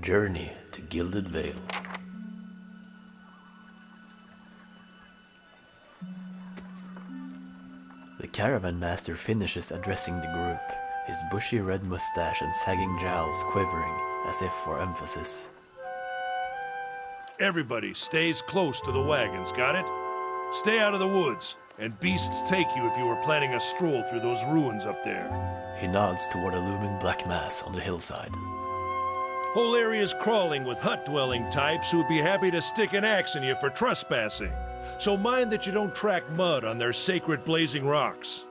Journey to Gilded Vale. The caravan master finishes addressing the group, his bushy red mustache and sagging jowls quivering as if for emphasis. Everybody stays close to the wagons, got it? Stay out of the woods, and beasts take you if you were planning a stroll through those ruins up there. He nods toward a looming black mass on the hillside. Whole area's crawling with hut-dwelling types who'd be happy to stick an axe in you for trespassing. So mind that you don't track mud on their sacred blazing rocks.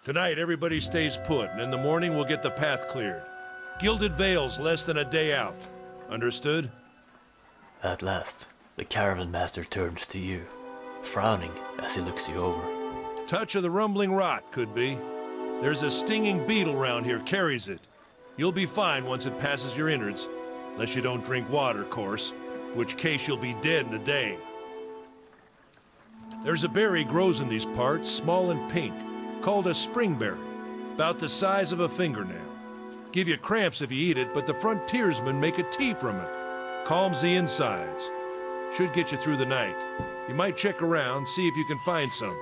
Tonight, everybody stays put, and in the morning we'll get the path cleared. Gilded Vale's less than a day out. Understood? At last, the caravan master turns to you, frowning as he looks you over. Touch of the rumbling rot, could be. There's a stinging beetle round here, carries it. You'll be fine once it passes your innards, unless you don't drink water, course, in which case you'll be dead in a day. There's a berry grows in these parts, small and pink, called a springberry, about the size of a fingernail. Give you cramps if you eat it, but the frontiersmen make a tea from it. Calms the insides. Should get you through the night. You might check around, see if you can find some.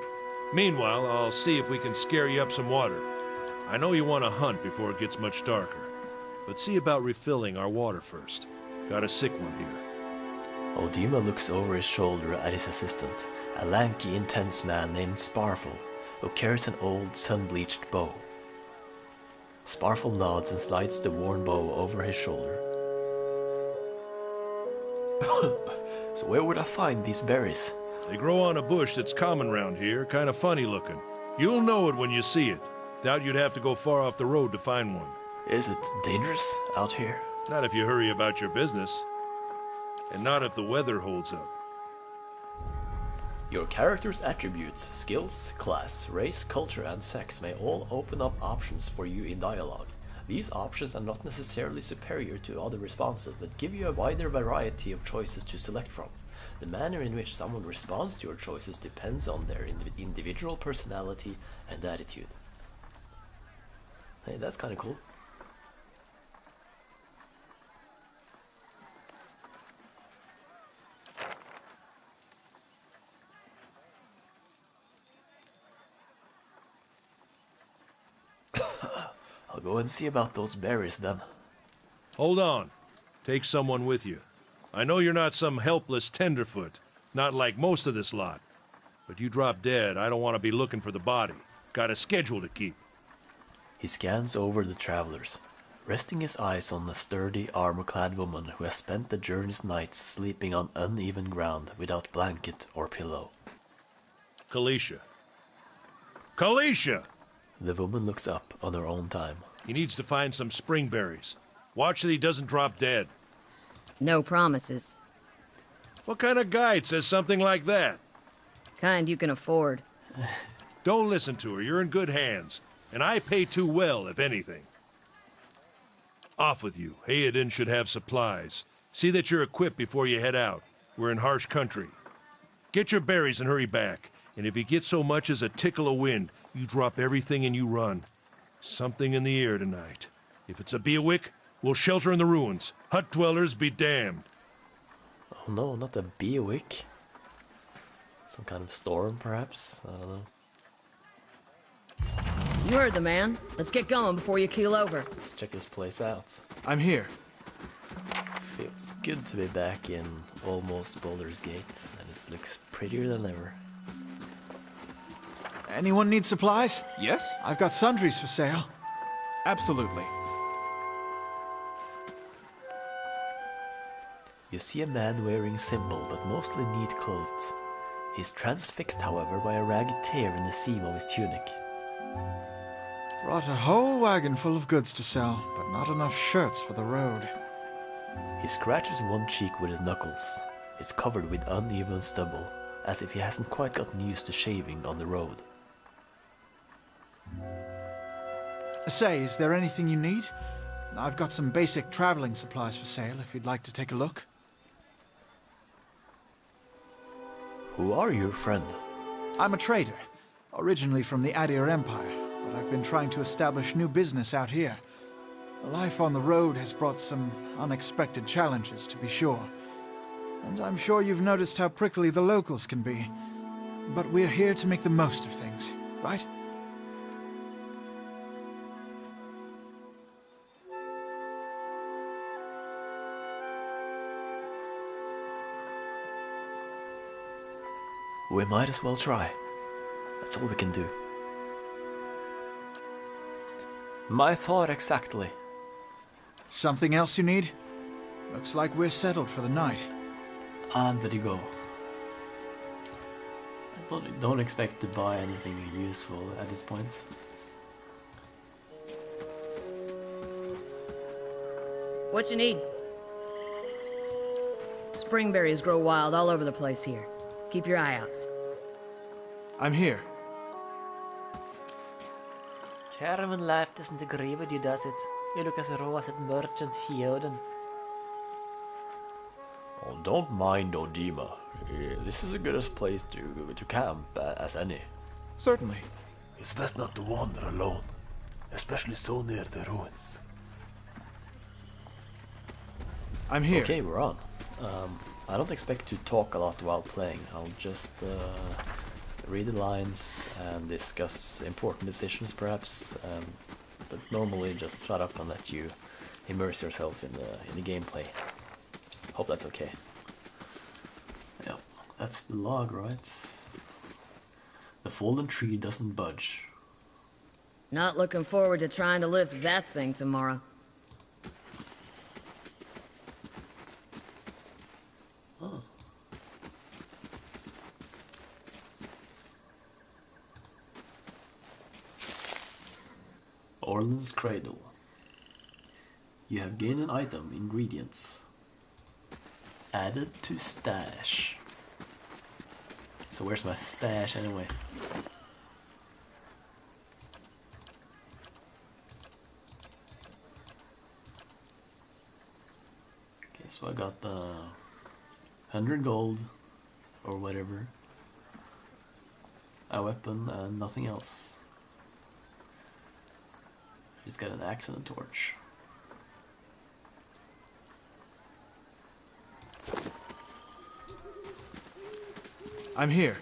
Meanwhile, I'll see if we can scare you up some water. I know you want to hunt before it gets much darker, but see about refilling our water first. Got a sick one here. Odima looks over his shoulder at his assistant, a lanky, intense man named Sparfle, who carries an old, sun-bleached bow. Sparfle nods and slides the worn bow over his shoulder. So where would I find these berries? They grow on a bush that's common round here, kind of funny looking. You'll know it when you see it. Doubt you'd have to go far off the road to find one. Is it dangerous out here? Not if you hurry about your business. And not if the weather holds up. Your character's attributes, skills, class, race, culture, and sex may all open up options for you in dialogue. These options are not necessarily superior to other responses, but give you a wider variety of choices to select from. The manner in which someone responds to your choices depends on their individual personality and attitude. Hey, that's kind of cool. I'll go and see about those berries then. Hold on. Take someone with you. I know you're not some helpless tenderfoot, not like most of this lot. But you drop dead, I don't want to be looking for the body. Got a schedule to keep. He scans over the travelers, resting his eyes on a sturdy, armor-clad woman who has spent the journey's nights sleeping on uneven ground without blanket or pillow. Kalisha. Kalisha! The woman looks up on her own time. He needs to find some springberries. Watch that he doesn't drop dead. No promises. What kind of guide says something like that? Kind you can afford. Don't listen to her. You're in good hands. And I pay too well, if anything. Off with you. Hayden should have supplies. See that you're equipped before you head out. We're in harsh country. Get your berries and hurry back. And if you get so much as a tickle of wind, you drop everything and you run. Something in the air tonight. If it's a Beawick, we'll shelter in the ruins. Hut dwellers be damned. Oh no, not a Beawick. Some kind of storm, perhaps? I don't know. You heard the man. Let's get going before you keel over. Let's check this place out. I'm here. Feels good to be back in almost Baldur's Gate, and it looks prettier than ever. Anyone need supplies? Yes? I've got sundries for sale. Absolutely. You see a man wearing simple but mostly neat clothes. He's transfixed, however, by a ragged tear in the seam of his tunic. Brought a whole wagon full of goods to sell, but not enough shirts for the road. He scratches one cheek with his knuckles. It's covered with uneven stubble, as if he hasn't quite gotten used to shaving on the road. Say, is there anything you need? I've got some basic traveling supplies for sale if you'd like to take a look. Who are you, friend? I'm a trader, originally from the Adir Empire, but I've been trying to establish new business out here. Life on the road has brought some unexpected challenges, to be sure. And I'm sure you've noticed how prickly the locals can be. But we're here to make the most of things, right? We might as well try. That's all we can do. My thought exactly. Something else you need? Looks like we're settled for the night. On we go. I don't expect to buy anything useful at this point. What you need? Springberries grow wild all over the place here. Keep your eye out. I'm here. Carmen life doesn't agree with you, does it? You look as raw as that merchant Theoden. Oh, don't mind Odima. This is as good a place to camp as any. Certainly. It's best not to wander alone, especially so near the ruins. I'm here. Okay, we're on. I don't expect to talk a lot while playing. I'll just read the lines and discuss important decisions, perhaps. But normally, just shut up and let you immerse yourself in the gameplay. Hope that's okay. Yeah, that's the log, right? The fallen tree doesn't budge. Not looking forward to trying to lift that thing tomorrow. Oh. Orland's Cradle. You have gained an item, ingredients. Added to stash. So where's my stash anyway? Okay, so I got the 100 gold or whatever. A weapon and nothing else. Just got an axe and a torch. I'm here.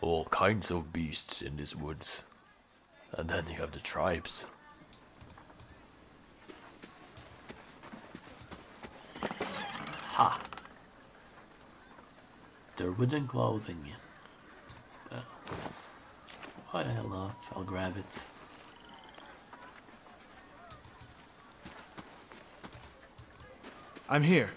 All kinds of beasts in these woods. And then you have the tribes. Ha! Their wooden clothing. Why the hell not? I'll grab it. I'm here.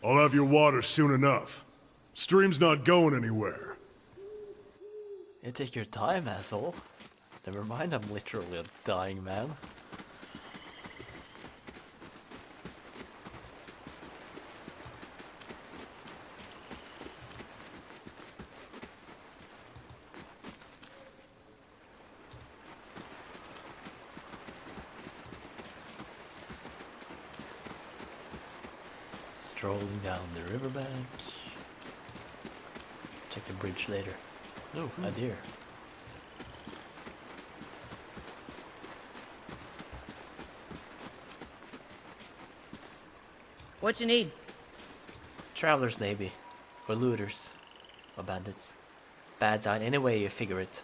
I'll have your water soon enough. Stream's not going anywhere. You take your time, asshole. Never mind, I'm literally a dying man. Strolling down the riverbank. Check the bridge later. Oh, a deer. What you need? Travelers, maybe. Or looters. Or bandits. Bad sign any way you figure it.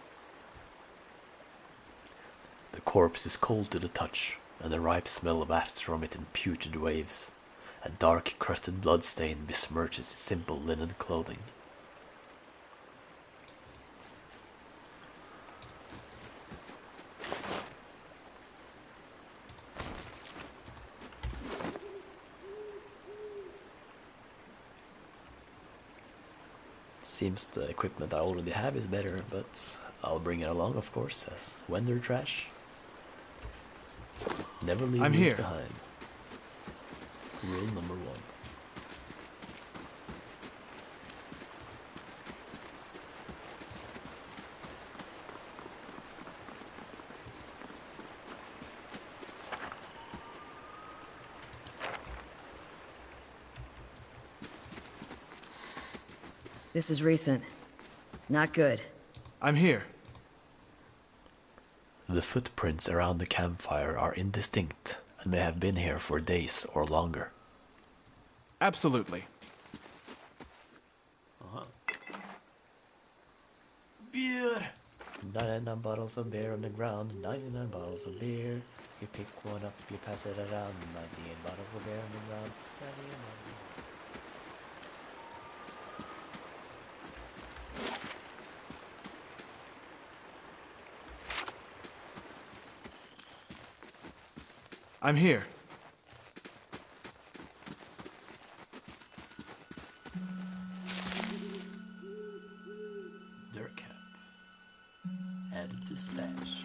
The corpse is cold to the touch, and the ripe smell wafts from it in putrid waves. A dark crusted bloodstain besmirches its simple linen clothing. Seems the equipment I already have is better, but I'll bring it along, of course, as vendor trash. Never leave I'm me here. behind. Rule number 1. This is recent. Not good. I'm here. The footprints around the campfire are indistinct and may have been here for days or longer. Absolutely. Beer! 99 bottles of beer on the ground, 99 bottles of beer. You pick one up, you pass it around, 98 bottles of beer on the ground, 99. I'm here. Dirt cap. Added to stash.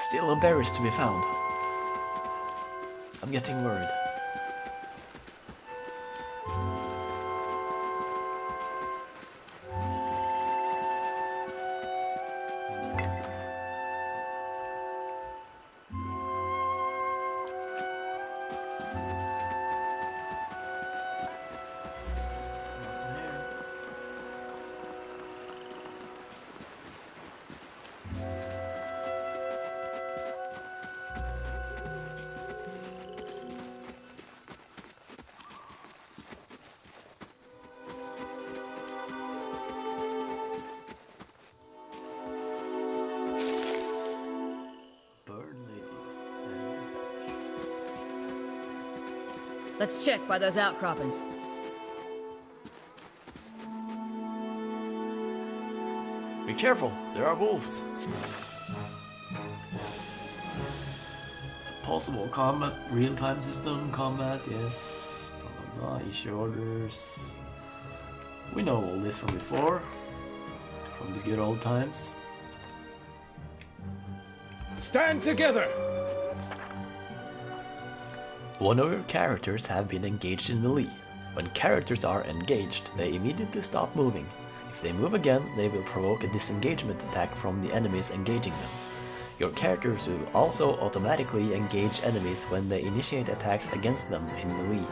Still no berries to be found. I'm getting worried. Let's check by those outcroppings. Be careful, there are wolves. Possible combat, real-time system combat, yes. Blah, blah, blah. Issue orders. We know all this from before, from the good old times. Stand together! One of your characters have been engaged in melee. When characters are engaged, they immediately stop moving. If they move again, they will provoke a disengagement attack from the enemies engaging them. Your characters will also automatically engage enemies when they initiate attacks against them in melee.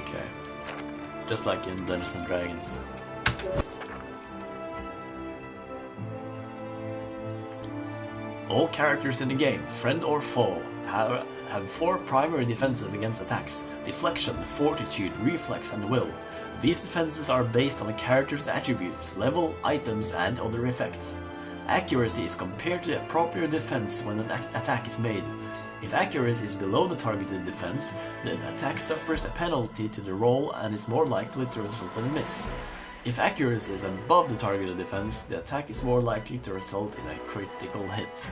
Okay. Just like in Dungeons and Dragons. All characters in the game, friend or foe, have 4 primary defenses against attacks: deflection, fortitude, reflex, and will. These defenses are based on the character's attributes, level, items, and other effects. Accuracy is compared to the appropriate defense when an attack is made. If accuracy is below the targeted defense, the attack suffers a penalty to the roll and is more likely to result in a miss. If accuracy is above the targeted defense, the attack is more likely to result in a critical hit.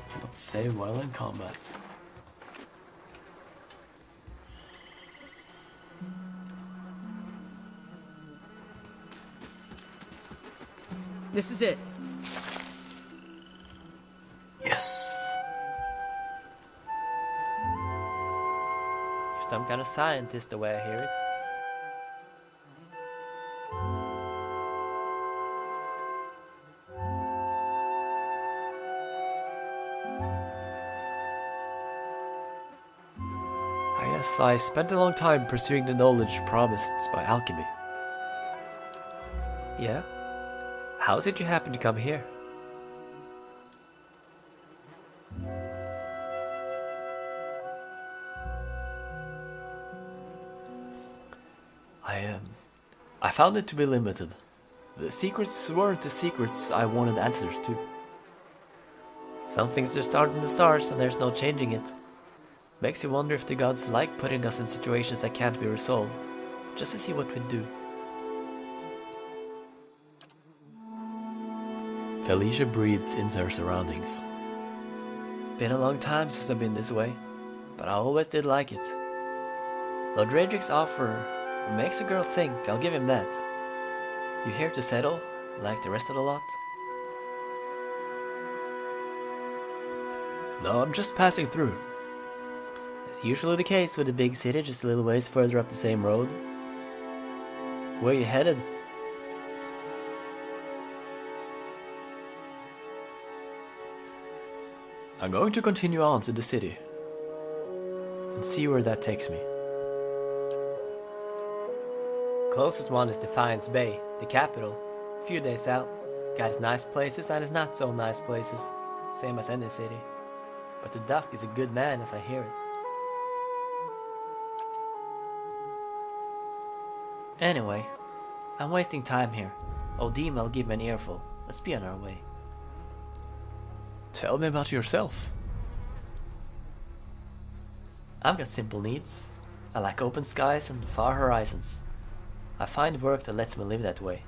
Cannot save while in combat. This is it. Yes! You're some kind of scientist, the way I hear it. Yes, I spent a long time pursuing the knowledge promised by alchemy. Yeah? How did you happen to come here? I found it to be limited. The secrets weren't the secrets I wanted answers to. Some things just aren't in the stars and there's no changing it. Makes you wonder if the gods like putting us in situations that can't be resolved, just to see what we'd do. Kalisha breathes into her surroundings. Been a long time since I've been this way, but I always did like it. Lord Radric's offer makes a girl think, I'll give him that. You here to settle, like the rest of the lot? No, I'm just passing through. It's usually the case with a big city just a little ways further up the same road. Where you headed? I'm going to continue on to the city and see where that takes me. Closest one is Defiance Bay, the capital. A few days out. Got its nice places and its not so nice places. Same as any city. But the duck is a good man as I hear it. Anyway, I'm wasting time here. Odima will give me an earful. Let's be on our way. Tell me about yourself. I've got simple needs. I like open skies and far horizons. I find work that lets me live that way.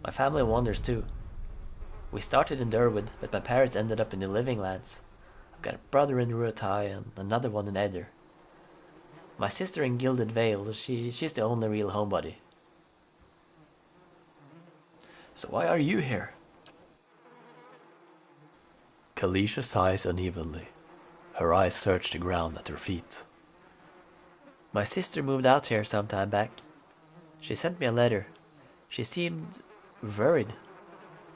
My family wanders too. We started in Durwood, but my parents ended up in the Living Lands. I've got a brother in Ruatai and another one in Eder. My sister in Gilded Vale, she's the only real homebody. So why are you here? Kalisha sighs unevenly. Her eyes search the ground at her feet. My sister moved out here some time back. She sent me a letter. She seemed worried,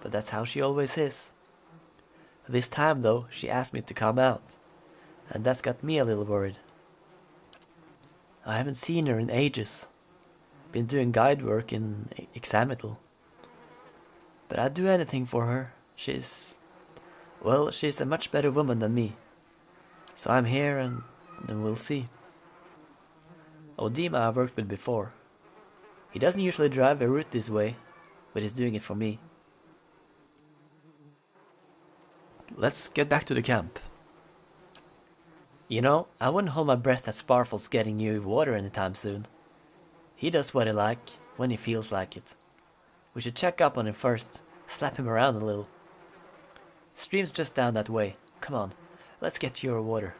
but that's how she always is. This time though, she asked me to come out, and that's got me a little worried. I haven't seen her in ages. Been doing guide work in Examital. But I'd do anything for her. She's a much better woman than me. So I'm here and we'll see. Odima I've worked with before. He doesn't usually drive a route this way, but he's doing it for me. Let's get back to the camp. You know, I wouldn't hold my breath that Sparfle's getting you water anytime soon. He does what he like, when he feels like it. We should check up on him first, slap him around a little. Stream's just down that way. Come on, let's get your water.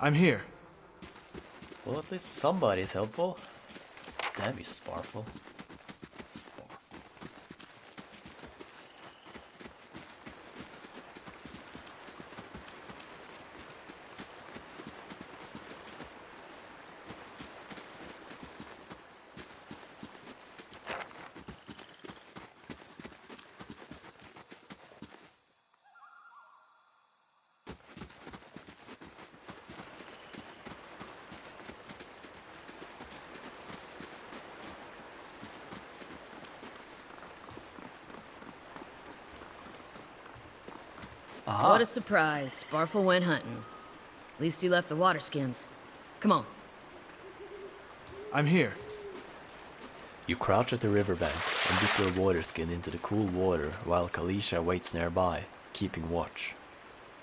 I'm here. Well, at least somebody's helpful. Damn you, Sparfle. What a surprise. Sparfle went hunting. At least he left the water skins. Come on. I'm here. You crouch at the riverbank and dip your water skin into the cool water while Kalisha waits nearby, keeping watch.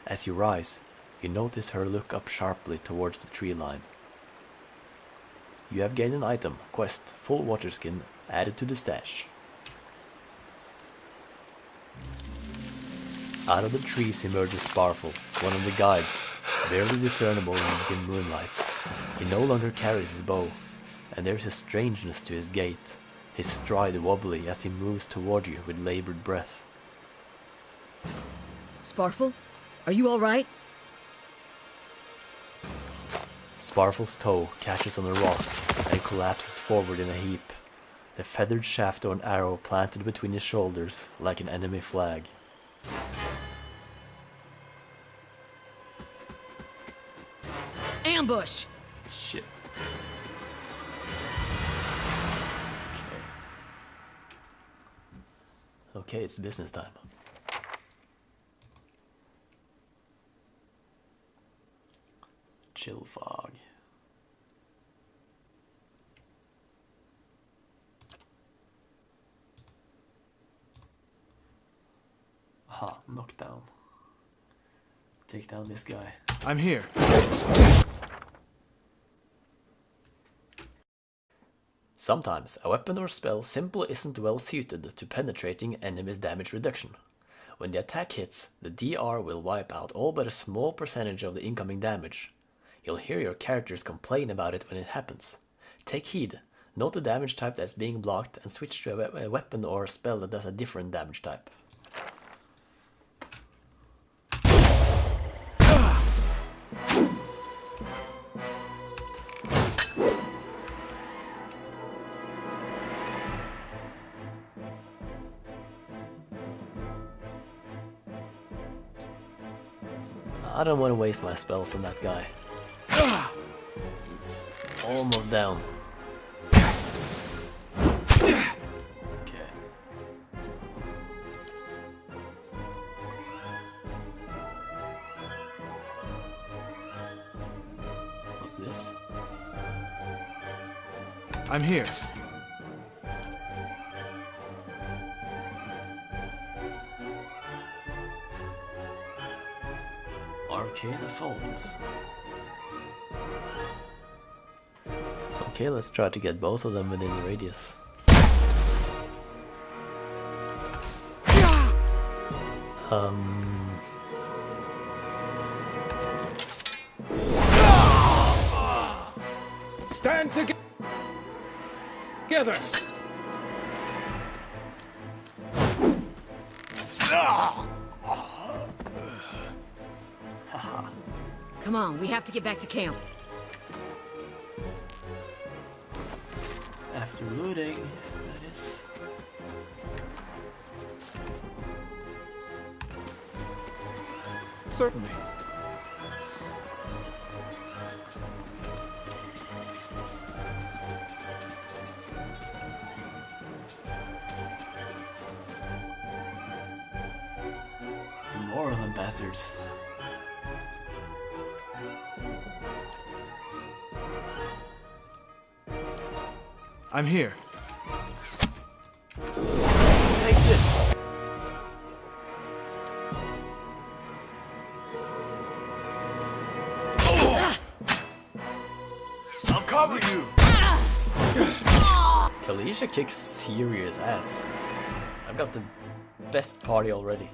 As you rise, you notice her look up sharply towards the tree line. You have gained an item, quest, full water skin, added to the stash. Out of the trees emerges Sparfle, one of the guides, barely discernible in the dim moonlight. He no longer carries his bow, and there's a strangeness to his gait, his stride wobbly as he moves toward you with labored breath. Sparfle? Are you alright? Sparfle's toe catches on a rock and collapses forward in a heap, the feathered shaft of an arrow planted between his shoulders like an enemy flag. Ambush! Shit. Okay, it's business time. Chill fog. Aha, knockdown. Take down this guy. I'm here. Sometimes a weapon or spell simply isn't well suited to penetrating enemies' damage reduction. When the attack hits, the DR will wipe out all but a small percentage of the incoming damage. You'll hear your characters complain about it when it happens. Take heed, Note the damage type that's being blocked and switch to a weapon or spell that does a different damage type. I don't want to waste my spells on that guy. He's almost down. Okay. What's this? I'm here. Arcane Assault. Okay, let's try to get both of them within the radius. Stand together. Come on, we have to get back to camp. After looting, that is. Certainly. More of them bastards. I'm here. Take this. I'll cover you! Kalisha kicks serious ass. I've got the best party already.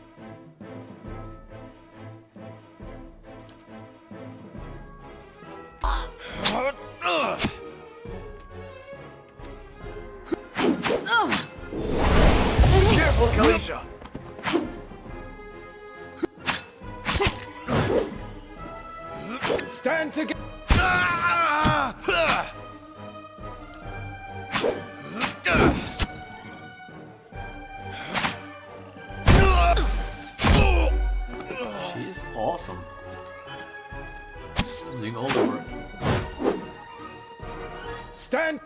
Careful, Kalisha! Stand together. She's awesome. Doing all the work. Stand.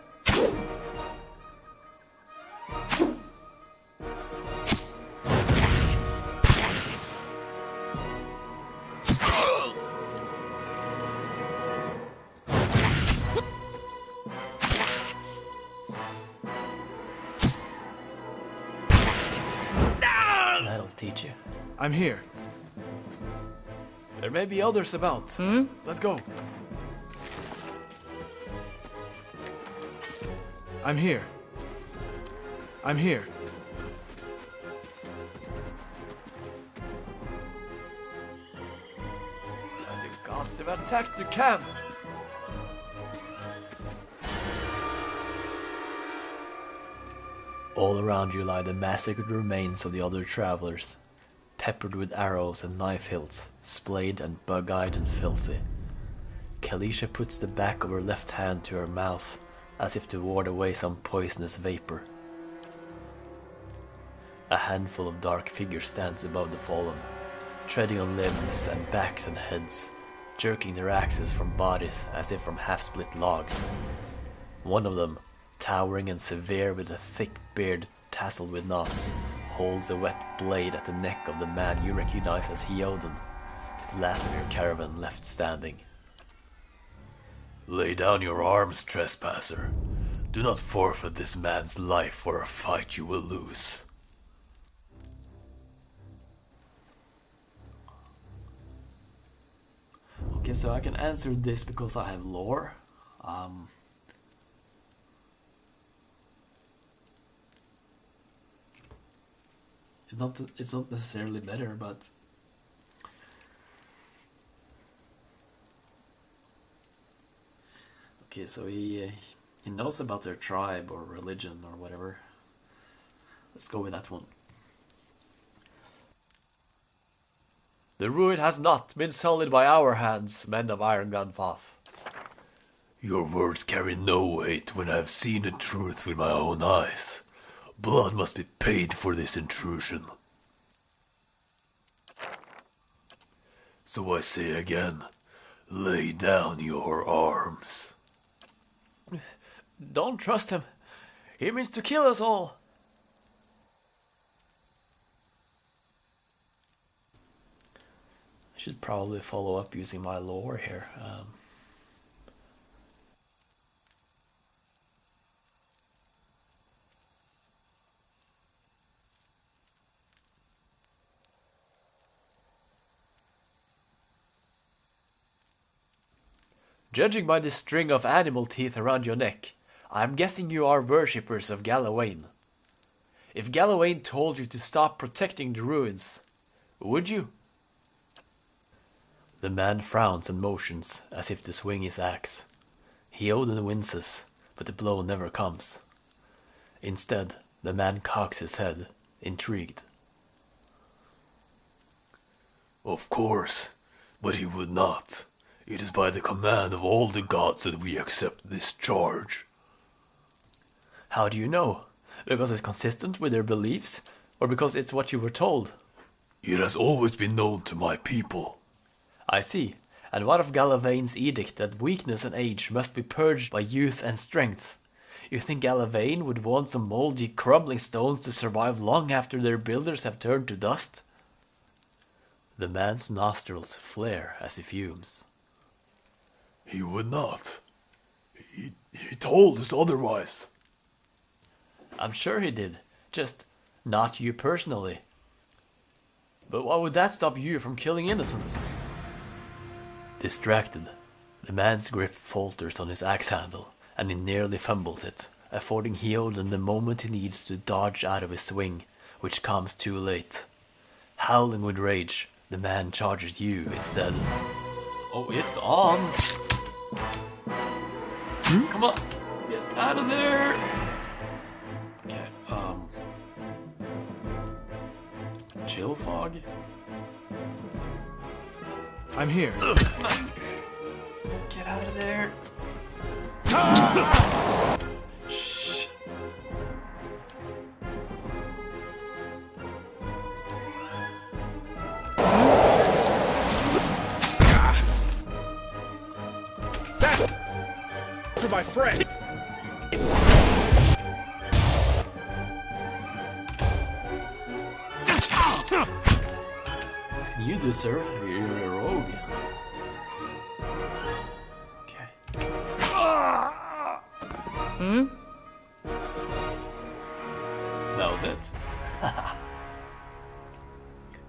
That'll teach you. I'm here. There may be others about. Let's go. I'm here. I'm here. And the gods have attacked the camp. All around you lie the massacred remains of the other travelers, peppered with arrows and knife hilts, splayed and bug-eyed and filthy. Kalisha puts the back of her left hand to her mouth, as if to ward away some poisonous vapor. A handful of dark figures stands above the fallen, treading on limbs and backs and heads, jerking their axes from bodies as if from half-split logs. One of them, towering and severe with a thick beard tasseled with knots, holds a wet blade at the neck of the man you recognize as Heoden, the last of your caravan left standing. Lay down your arms, trespasser. Do not forfeit this man's life for a fight you will lose. Okay, so I can answer this because I have lore. It's not necessarily better, but okay. So he He knows about their tribe or religion or whatever. Let's go with that one. The ruin has not been sullied by our hands, men of Iron Gunpath. Your words carry no weight when I have seen the truth with my own eyes. Blood must be paid for this intrusion. So I say again, lay down your arms. Don't trust him. He means to kill us all. I should probably follow up using my lore here. Judging by the string of animal teeth around your neck, I'm guessing you are worshippers of Galawain. If Galawain told you to stop protecting the ruins, would you? The man frowns and motions as if to swing his axe. Heoden winces, but the blow never comes. Instead, the man cocks his head, intrigued. Of course, but he would not. It is by the command of all the gods that we accept this charge. How do you know? Because it's consistent with their beliefs, or because it's what you were told? It has always been known to my people. I see. And what of Galavain's edict that weakness and age must be purged by youth and strength? You think Galavain would want some moldy, crumbling stones to survive long after their builders have turned to dust? The man's nostrils flare as he fumes. He would not. He told us otherwise. I'm sure he did. Just not you personally. But why would that stop you from killing innocents? Distracted, the man's grip falters on his axe handle, and he nearly fumbles it, affording Heoden the moment he needs to dodge out of his swing, which comes too late. Howling with rage, the man charges you instead. Oh, it's on! Come on! Get out of there! Okay, Chill fog? I'm here. Get out of there! Shit. For my friend. What can you do, sir? You're a rogue. Okay. That was it.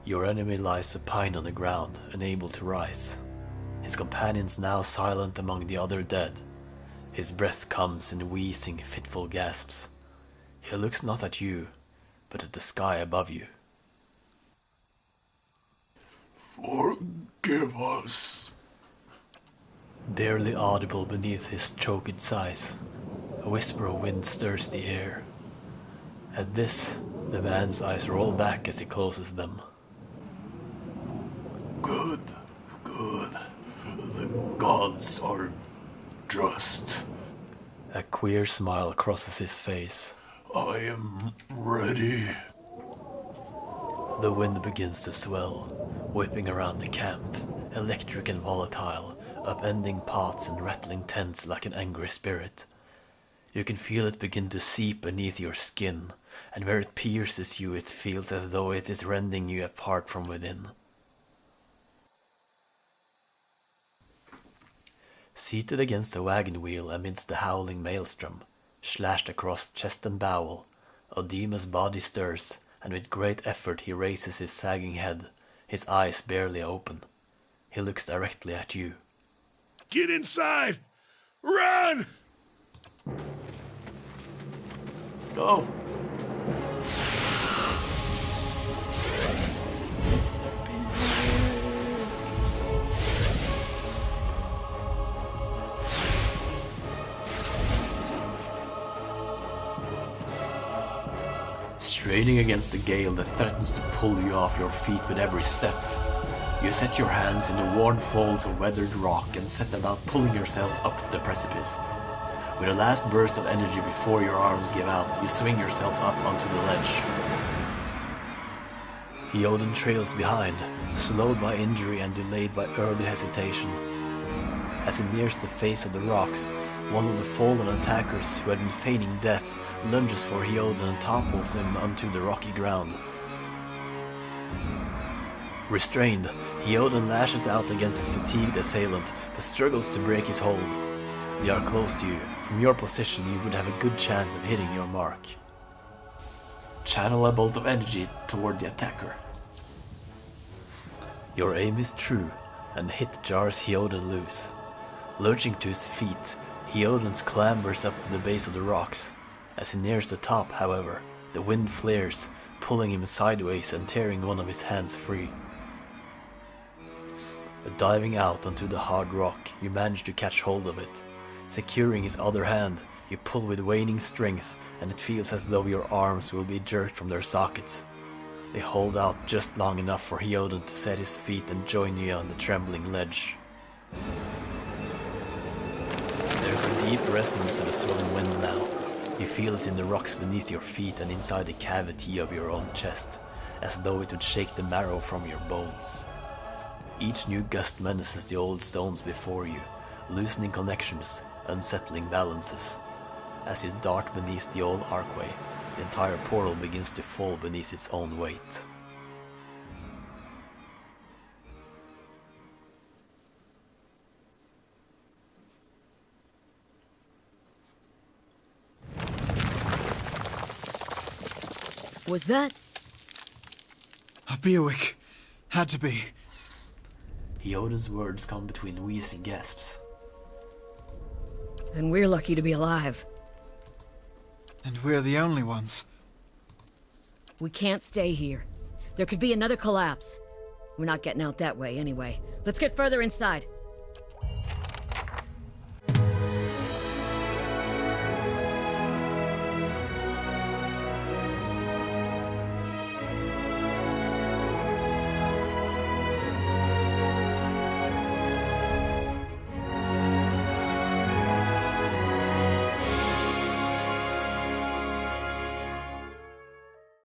Your enemy lies supine on the ground, unable to rise. His companions now silent among the other dead. His breath comes in wheezing, fitful gasps. He looks not at you, but at the sky above you. Forgive us. Barely audible beneath his choked sighs, a whisper of wind stirs the air. At this, the man's eyes roll back as he closes them. Good, good. The gods are just. A queer smile crosses his face. I am ready. The wind begins to swell, whipping around the camp, electric and volatile, upending pots and rattling tents like an angry spirit. You can feel it begin to seep beneath your skin, and where it pierces you it feels as though it is rending you apart from within. Seated against a wagon wheel amidst the howling maelstrom, slashed across chest and bowel, Odima's body stirs, and with great effort he raises his sagging head, his eyes barely open. He looks directly at you. Get inside! Run! Let's go. It's the Straining against the gale that threatens to pull you off your feet with every step. You set your hands in the worn folds of weathered rock and set about pulling yourself up the precipice. With a last burst of energy before your arms give out, you swing yourself up onto the ledge. Hyoden trails behind, slowed by injury and delayed by early hesitation. As he nears the face of the rocks, one of the fallen attackers who had been feigning death lunges for Hyoden and topples him onto the rocky ground. Restrained, Hyoden lashes out against his fatigued assailant, but struggles to break his hold. They are close to you. From your position, you would have a good chance of hitting your mark. Channel a bolt of energy toward the attacker. Your aim is true, and hit jars Hyoden loose. Lurching to his feet, Hyoden clambers up to the base of the rocks. As he nears the top, however, the wind flares, pulling him sideways and tearing one of his hands free. Diving out onto the hard rock, you manage to catch hold of it. Securing his other hand, you pull with waning strength, and it feels as though your arms will be jerked from their sockets. They hold out just long enough for Hyoden to set his feet and join you on the trembling ledge. There's a deep resonance to the swelling wind now. You feel it in the rocks beneath your feet and inside the cavity of your own chest, as though it would shake the marrow from your bones. Each new gust menaces the old stones before you, loosening connections, unsettling balances. As you dart beneath the old archway, the entire portal begins to fall beneath its own weight. Was that? A Bewick. Had to be. Hyoden's words come between wheezing gasps. Then we're lucky to be alive. And we're the only ones. We can't stay here. There could be another collapse. We're not getting out that way anyway. Let's get further inside.